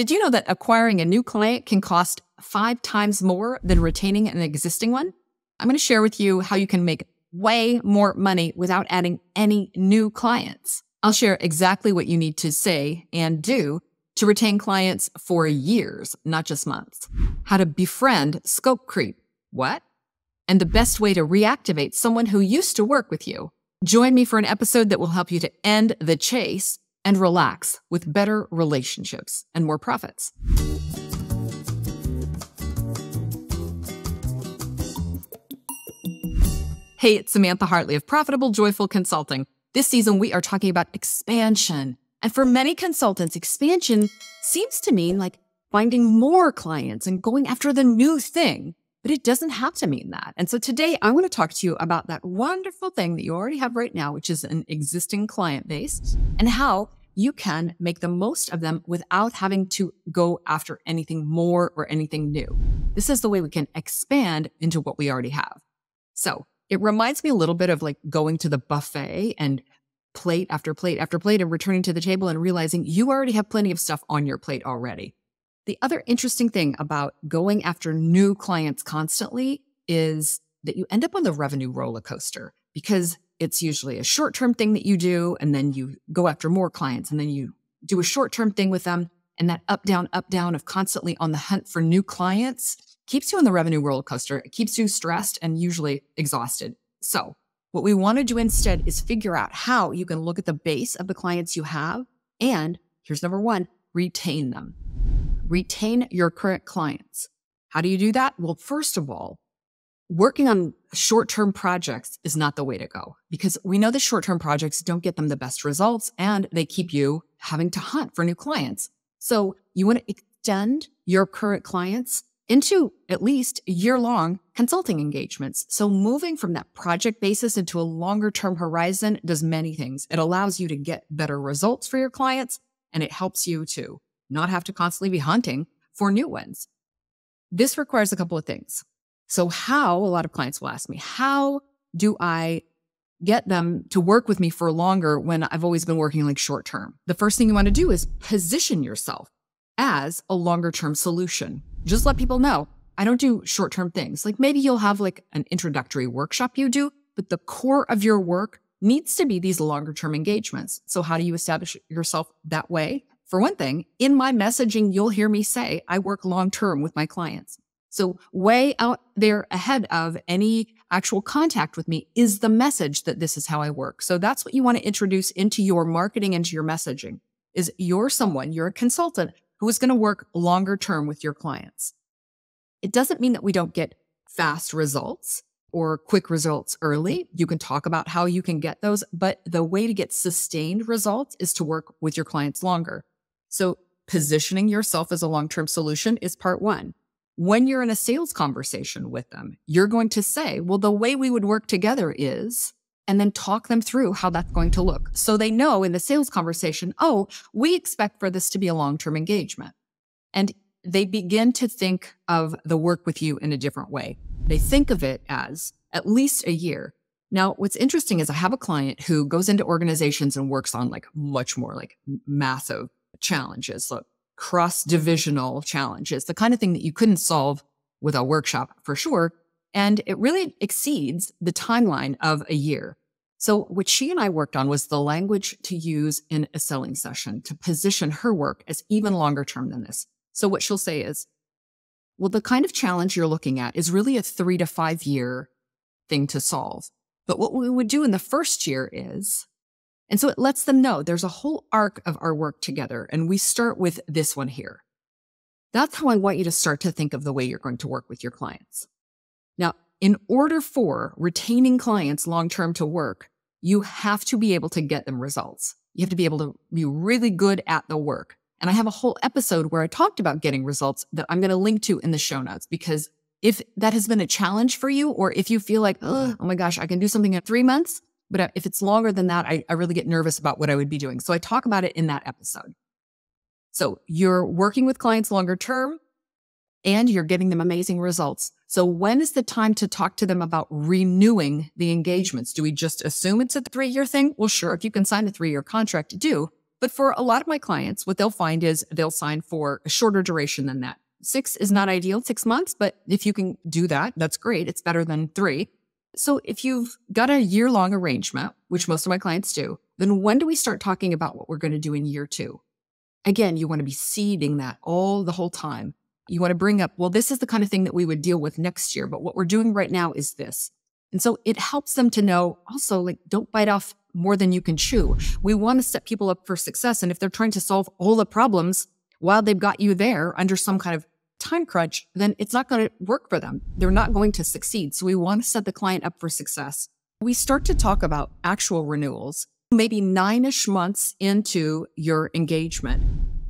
Did you know that acquiring a new client can cost 5 times more than retaining an existing one? I'm going to share with you how you can make way more money without adding any new clients. I'll share exactly what you need to say and do to retain clients for years, not just months. How to befriend scope creep. What? And the best way to reactivate someone who used to work with you. Join me for an episode that will help you to end the chase and relax with better relationships and more profits. Hey, it's Samantha Hartley of Profitable Joyful Consulting. This season, we are talking about expansion. And for many consultants, expansion seems to mean like finding more clients and going after the new thing. But it doesn't have to mean that. And so today I want to talk to you about that wonderful thing that you already have right now, which is an existing client base, and how you can make the most of them without having to go after anything more or anything new. This is the way we can expand into what we already have. So it reminds me a little bit of like going to the buffet and plate after plate after plate and returning to the table and realizing you already have plenty of stuff on your plate already. The other interesting thing about going after new clients constantly is that you end up on the revenue roller coaster because it's usually a short-term thing that you do, and then you go after more clients, and then you do a short-term thing with them, and that up, down of constantly on the hunt for new clients keeps you on the revenue roller coaster. It keeps you stressed and usually exhausted. So what we want to do instead is figure out how you can look at the base of the clients you have, and here's number one, retain them. Retain your current clients. How do you do that? Well, first of all, working on short-term projects is not the way to go because we know that short-term projects don't get them the best results and they keep you having to hunt for new clients. So you want to extend your current clients into at least year-long consulting engagements. So moving from that project basis into a longer-term horizon does many things. It allows you to get better results for your clients, and it helps you to not have to constantly be hunting for new ones. This requires a couple of things. So a lot of clients will ask me, how do I get them to work with me for longer when I've always been working like short term? The first thing you want to do is position yourself as a longer term solution. Just let people know, I don't do short term things. Like maybe you'll have like an introductory workshop you do, but the core of your work needs to be these longer term engagements. So how do you establish yourself that way? For one thing, in my messaging, you'll hear me say, I work long-term with my clients. So way out there ahead of any actual contact with me is the message that this is how I work. So that's what you want to introduce into your marketing, into your messaging, is you're a consultant who is going to work longer term with your clients. It doesn't mean that we don't get fast results or quick results early. You can talk about how you can get those, but the way to get sustained results is to work with your clients longer. So positioning yourself as a long-term solution is part one. When you're in a sales conversation with them, you're going to say, well, the way we would work together is, and then talk them through how that's going to look. So they know in the sales conversation, oh, we expect for this to be a long-term engagement. And they begin to think of the work with you in a different way. They think of it as at least a year. Now, what's interesting is I have a client who goes into organizations and works on like much more like massive challenges, like cross-divisional challenges, the kind of thing that you couldn't solve with a workshop for sure. And it really exceeds the timeline of a year. So what she and I worked on was the language to use in a selling session to position her work as even longer term than this. So what she'll say is, well, the kind of challenge you're looking at is really a 3 to 5 year thing to solve. But what we would do in the first year is, and so it lets them know there's a whole arc of our work together, and we start with this one here. That's how I want you to start to think of the way you're going to work with your clients. Now, in order for retaining clients long-term to work, you have to be able to get them results. You have to be able to be really good at the work. And I have a whole episode where I talked about getting results that I'm going to link to in the show notes, because if that has been a challenge for you, or if you feel like, oh my gosh, I can do something in 3 months, but if it's longer than that, I really get nervous about what I would be doing. So I talk about it in that episode. So you're working with clients longer term and you're getting them amazing results. So when is the time to talk to them about renewing the engagements? Do we just assume it's a 3-year thing? Well, sure. If you can sign a 3-year contract, do. But for a lot of my clients, what they'll find is they'll sign for a shorter duration than that. 6 is not ideal, 6 months, but if you can do that, that's great. It's better than 3. So if you've got a year-long arrangement, which most of my clients do, then when do we start talking about what we're going to do in year 2? Again, you want to be seeding that the whole time. You want to bring up, well, this is the kind of thing that we would deal with next year, but what we're doing right now is this. And so it helps them to know also, like, don't bite off more than you can chew. We want to set people up for success. And if they're trying to solve all the problems while they've got you there under some kind of time crunch, then it's not going to work for them. They're not going to succeed. So we want to set the client up for success. We start to talk about actual renewals, maybe 9-ish months into your engagement.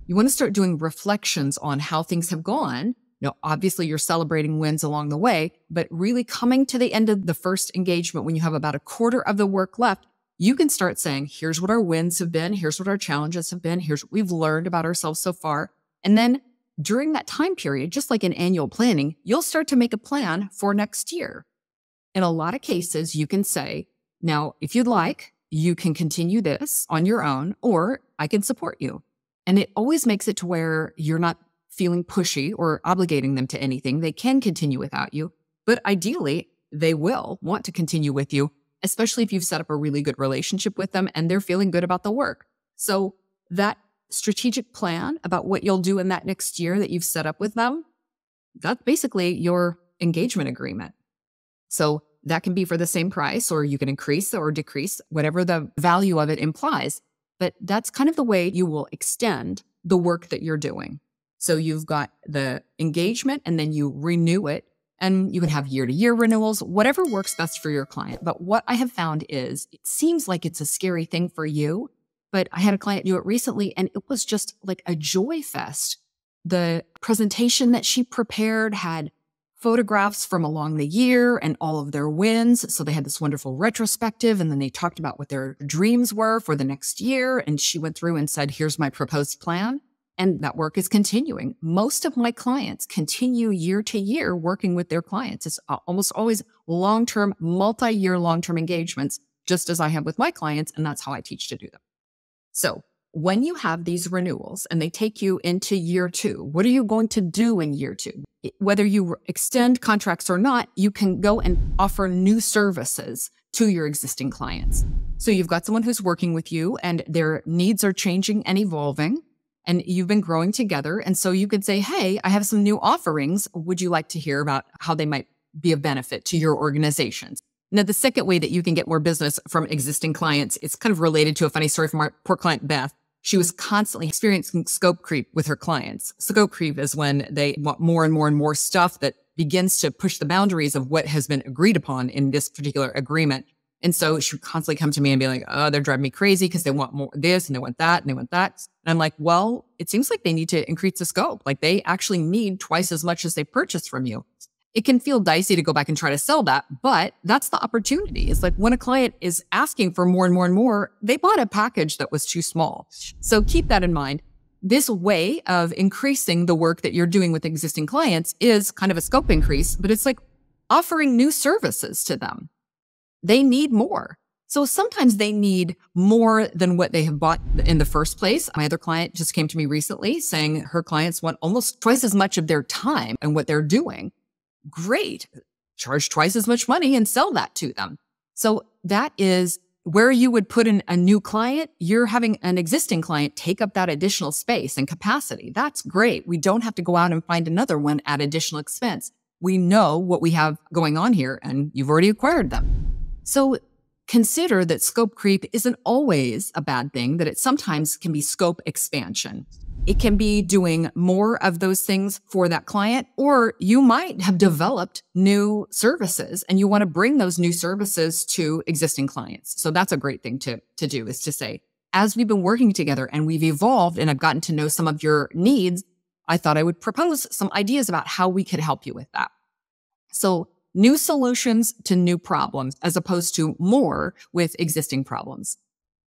You want to start doing reflections on how things have gone. Now, obviously, you're celebrating wins along the way, but really coming to the end of the first engagement when you have about a quarter of the work left, you can start saying, here's what our wins have been. Here's what our challenges have been. Here's what we've learned about ourselves so far. And then during that time period, just like in annual planning, you'll start to make a plan for next year. In a lot of cases, you can say, now, if you'd like, you can continue this on your own, or I can support you. And it always makes it to where you're not feeling pushy or obligating them to anything. They can continue without you, but ideally, they will want to continue with you, especially if you've set up a really good relationship with them and they're feeling good about the work. So that strategic plan about what you'll do in that next year that you've set up with them, that's basically your engagement agreement. So that can be for the same price, or you can increase or decrease whatever the value of it implies. But that's kind of the way you will extend the work that you're doing. So you've got the engagement and then you renew it, and you can have year-to-year renewals, whatever works best for your client. But what I have found is it seems like it's a scary thing for you, but I had a client do it recently and it was just like a joy fest. The presentation that she prepared had photographs from along the year and all of their wins. So they had this wonderful retrospective, and then they talked about what their dreams were for the next year. And she went through and said, here's my proposed plan. And that work is continuing. Most of my clients continue year to year working with their clients. It's almost always long-term, multi-year long-term engagements, just as I have with my clients. And that's how I teach to do them. So when you have these renewals and they take you into year 2, what are you going to do in year 2? Whether you extend contracts or not, you can go and offer new services to your existing clients. So you've got someone who's working with you and their needs are changing and evolving, and you've been growing together. And so you could say, hey, I have some new offerings. Would you like to hear about how they might be of benefit to your organizations? Now, the second way that you can get more business from existing clients, it's kind of related to a funny story from our poor client, Beth. She was constantly experiencing scope creep with her clients. Scope creep is when they want more and more and more stuff that begins to push the boundaries of what has been agreed upon in this particular agreement. And so she would constantly come to me and be like, oh, they're driving me crazy because they want more this and they want that and they want that. And I'm like, well, it seems like they need to increase the scope. Like they actually need twice as much as they purchased from you. It can feel dicey to go back and try to sell that, but that's the opportunity. It's like when a client is asking for more and more and more, they bought a package that was too small. So keep that in mind. This way of increasing the work that you're doing with existing clients is kind of a scope increase, but it's like offering new services to them. They need more. So sometimes they need more than what they have bought in the first place. My other client just came to me recently saying her clients want almost twice as much of their time and what they're doing. Great. Charge twice as much money and sell that to them. So that is where you would put in a new client. You're having an existing client take up that additional space and capacity. That's great. We don't have to go out and find another one at additional expense. We know what we have going on here and you've already acquired them. So consider that scope creep isn't always a bad thing, that it sometimes can be scope expansion. It can be doing more of those things for that client, or you might have developed new services and you want to bring those new services to existing clients. So that's a great thing to do, is to say, as we've been working together and we've evolved and I've gotten to know some of your needs, I thought I would propose some ideas about how we could help you with that. So new solutions to new problems as opposed to more with existing problems.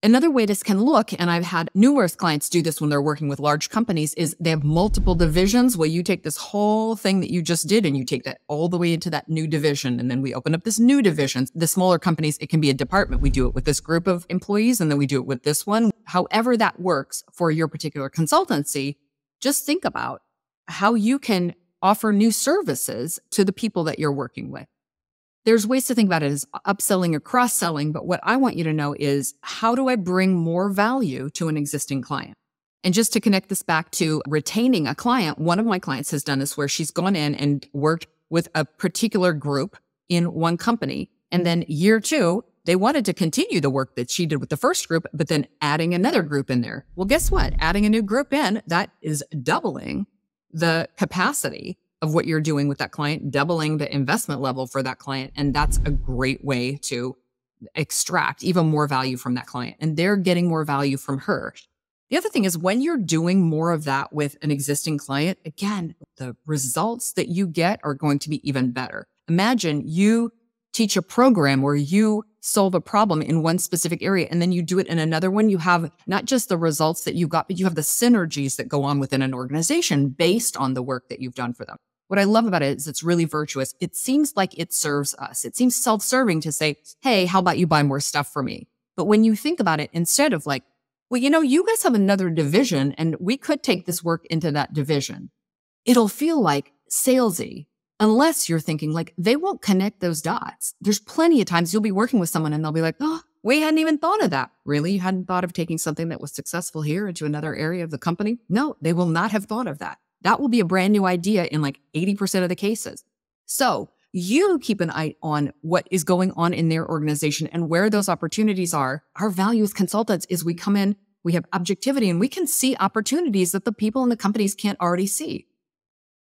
Another way this can look, and I've had numerous clients do this when they're working with large companies, is they have multiple divisions where you take this whole thing that you just did and you take that all the way into that new division. And then we open up this new division. The smaller companies, it can be a department. We do it with this group of employees and then we do it with this one. However that works for your particular consultancy, just think about how you can offer new services to the people that you're working with. There's ways to think about it as upselling or cross-selling, but what I want you to know is, how do I bring more value to an existing client? And just to connect this back to retaining a client, one of my clients has done this where she's gone in and worked with a particular group in one company. And then year 2, they wanted to continue the work that she did with the first group, but then adding another group in there. Well, guess what? Adding a new group in, that is doubling the capacity of what you're doing with that client, doubling the investment level for that client. And that's a great way to extract even more value from that client. And they're getting more value from her. The other thing is, when you're doing more of that with an existing client, again, the results that you get are going to be even better. Imagine you teach a program where you solve a problem in one specific area and then you do it in another one. You have not just the results that you got, but you have the synergies that go on within an organization based on the work that you've done for them. What I love about it is it's really virtuous. It seems like it serves us. It seems self-serving to say, hey, how about you buy more stuff for me? But when you think about it, instead of like, well, you guys have another division and we could take this work into that division, it'll feel like salesy, unless you're thinking like, they won't connect those dots. There's plenty of times you'll be working with someone and they'll be like, oh, we hadn't even thought of that. Really? You hadn't thought of taking something that was successful here into another area of the company? No, they will not have thought of that. That will be a brand new idea in like 80% of the cases. So you keep an eye on what is going on in their organization and where those opportunities are. Our value as consultants is we come in, we have objectivity, and we can see opportunities that the people in the companies can't already see.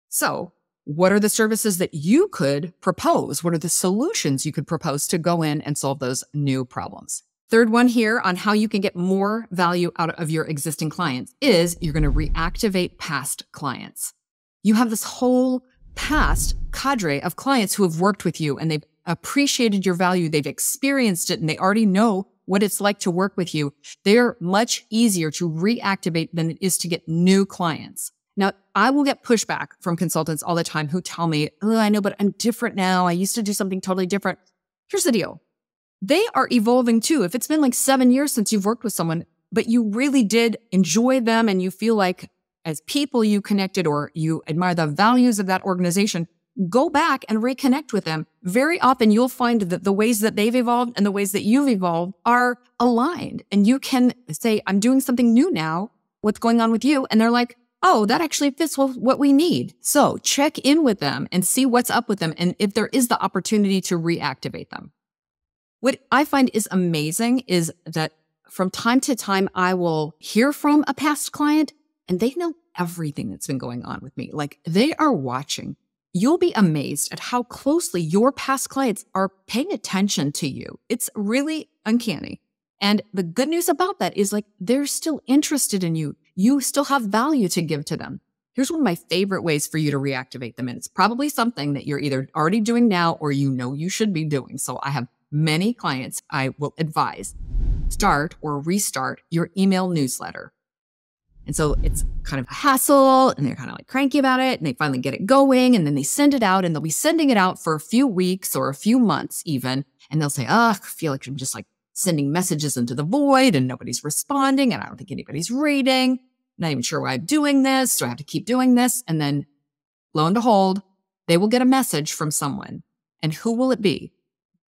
So what are the services that you could propose? What are the solutions you could propose to go in and solve those new problems? Third one here on how you can get more value out of your existing clients is you're going to reactivate past clients. You have this whole past cadre of clients who have worked with you and they've appreciated your value. They've experienced it and they already know what it's like to work with you. They're much easier to reactivate than it is to get new clients. Now, I will get pushback from consultants all the time who tell me, oh, I know, but I'm different now. I used to do something totally different. Here's the deal. They are evolving too. If it's been like 7 years since you've worked with someone, but you really did enjoy them and you feel like as people you connected or you admire the values of that organization, go back and reconnect with them. Very often you'll find that the ways that they've evolved and the ways that you've evolved are aligned. And you can say, I'm doing something new now. What's going on with you? And they're like, oh, that actually fits with what we need. So check in with them and see what's up with them and if there is the opportunity to reactivate them. What I find is amazing is that from time to time, I will hear from a past client and they know everything that's been going on with me. Like they are watching. You'll be amazed at how closely your past clients are paying attention to you. It's really uncanny. And the good news about that is like, they're still interested in you. You still have value to give to them. Here's one of my favorite ways for you to reactivate them. And it's probably something that you're either already doing now or you should be doing. So I have many clients I will advise, start or restart your email newsletter. And so it's kind of a hassle and they're kind of like cranky about it and they finally get it going and then they send it out and they'll be sending it out for a few weeks or a few months even. And they'll say, oh, I feel like I'm just like sending messages into the void and nobody's responding and I don't think anybody's reading. Not even sure why I'm doing this. Do I have to keep doing this? And then lo and behold, they will get a message from someone. And who will it be?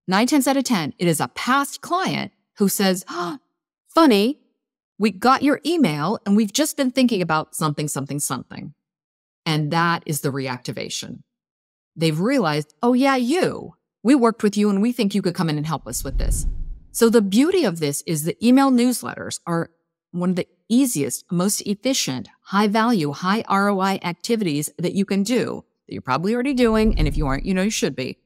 9 times out of 10, it is a past client who says, oh, funny, we got your email and we've just been thinking about something, something, something. And that is the reactivation. They've realized, oh yeah, we worked with you and we think you could come in and help us with this. So the beauty of this is the email newsletters are one of the easiest, most efficient, high value, high ROI activities that you can do that you're probably already doing. And if you aren't, you should be.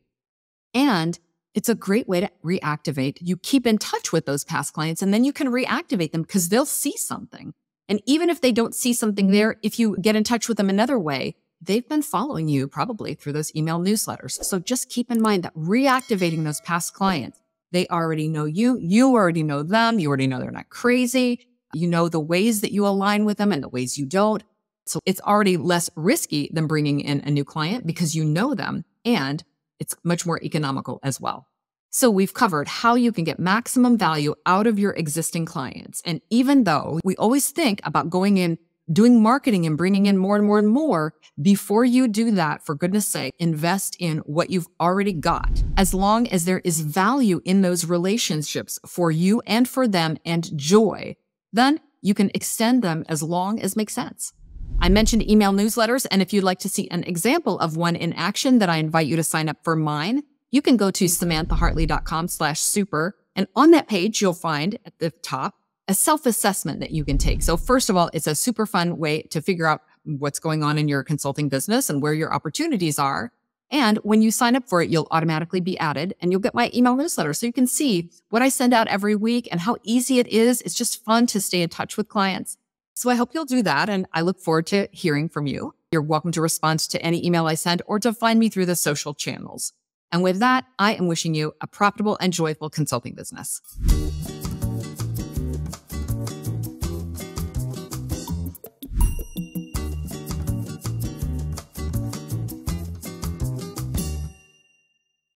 And it's a great way to reactivate. You keep in touch with those past clients and then you can reactivate them because they'll see something. And even if they don't see something there, if you get in touch with them another way, they've been following you probably through those email newsletters. So just keep in mind that reactivating those past clients, They already know you. You already know them. You already know they're not crazy. You know the ways that you align with them and the ways you don't. So it's already less risky than bringing in a new client because you know them, and it's much more economical as well. So we've covered how you can get maximum value out of your existing clients. And even though we always think about going in, doing marketing and bringing in more and more and more, before you do that, for goodness sake, invest in what you've already got. As long as there is value in those relationships for you and for them and joy, then you can extend them as long as makes sense. I mentioned email newsletters, and if you'd like to see an example of one in action, then I invite you to sign up for mine. You can go to samanthahartley.com/super, and on that page, you'll find at the top a self-assessment that you can take. So first of all, it's a super fun way to figure out what's going on in your consulting business and where your opportunities are. And when you sign up for it, you'll automatically be added and you'll get my email newsletter. So you can see what I send out every week and how easy it is. It's just fun to stay in touch with clients. So I hope you'll do that. And I look forward to hearing from you. You're welcome to respond to any email I send or to find me through the social channels. And with that, I am wishing you a profitable and joyful consulting business.